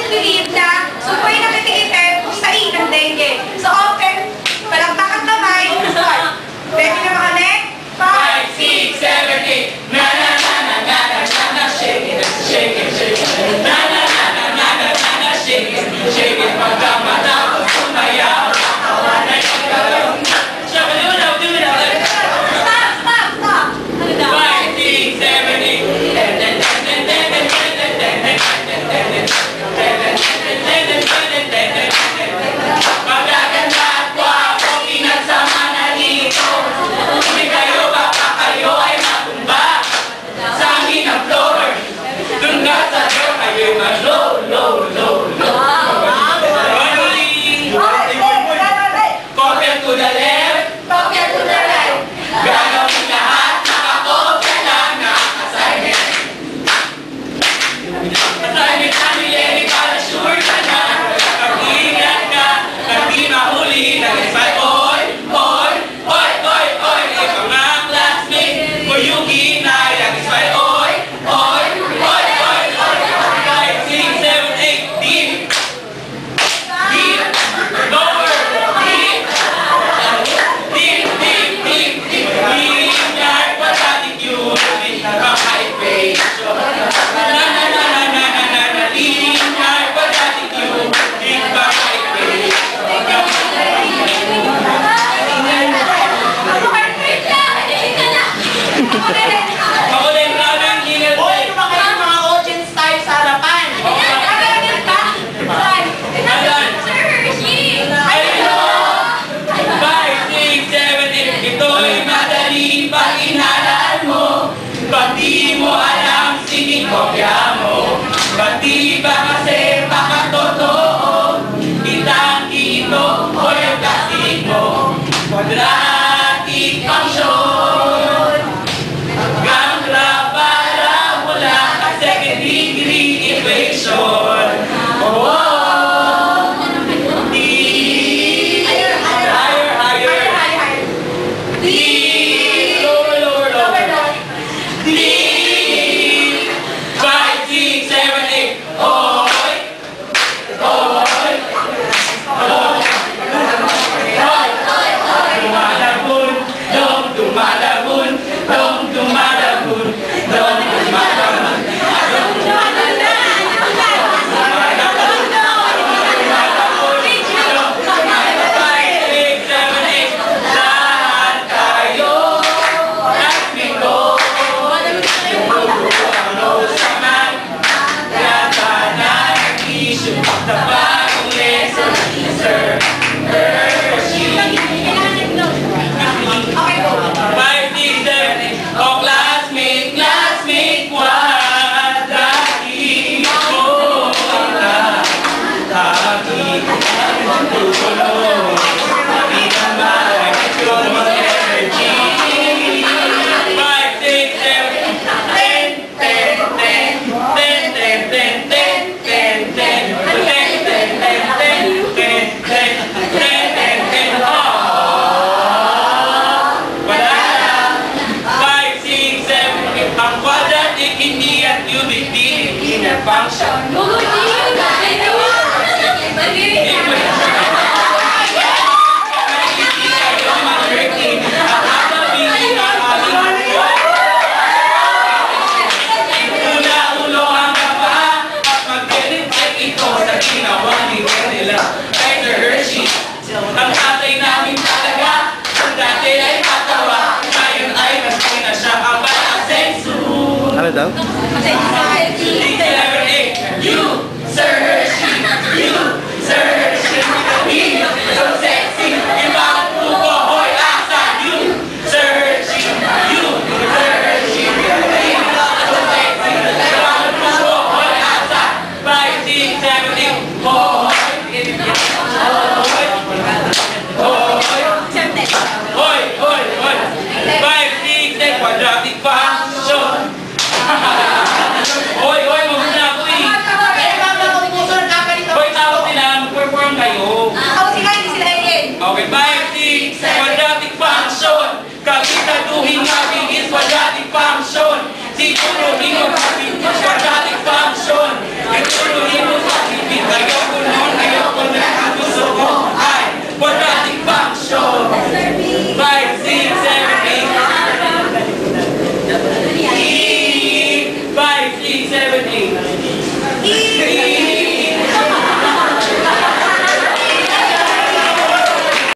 believe na supoy na kitikitin sa inang dengue. So open, palakpakan kamay, start. Ready na mga nek? 5, 6, 7, 8. Na na na na na na na na, shake it, shake it, shake it. Na na na na na na na na, shake it, shake it. Pagkamatapos sumayaw, kawanay ang galaw. Stop, Stop. Ano daw? 5, 6, 7, 8. Magaganda at guwapo, pinagsama na dito. Kung kayo, baka kayo ay matumba. Sa amin ang floor, dun nga sa door, kayo'y mag-low, low, low, low. Copy to the left, gagawin lahat, nakakopya lang na assignment. Assignment namin, Lenny, para sure ka na. Mag-ingat ka, hindi mahuli, nag-isay, oy, oy, oy, oy, oy. Ikaw nga classmate, kung yung ginaya, nag-isay, oy, oy, oy, oy, oy. 5, 6, 7, 8, deep. Deep, lower, deep. Deep, deep, deep, deep. Linear quadratic unit, nagkaka-equation. Na na na na na na na na. Linear quadratic unit, nagkaka-equation. Ako din, maraming ingat. Hoy, lumaki yung mga audience tayo sa harapan. Hello! 5, 6, 7, 8. Ito'y madali pag inaral mo. Pati mo alam, sige kopya mo. Pati ba kasi baka totoo? Itanggi ito o yung plastic mo. Quadratic function. Hanggang para mula ka second degree equation. Oh! Function. Una-ulo ang kapa at mag-verify ito sa ginawa ni Vanilla kay Sir Hershey. Ang tatay namin talaga, ang dati ay patawa, ngayon ay mas na siya ang pala-asensu. Ano daw?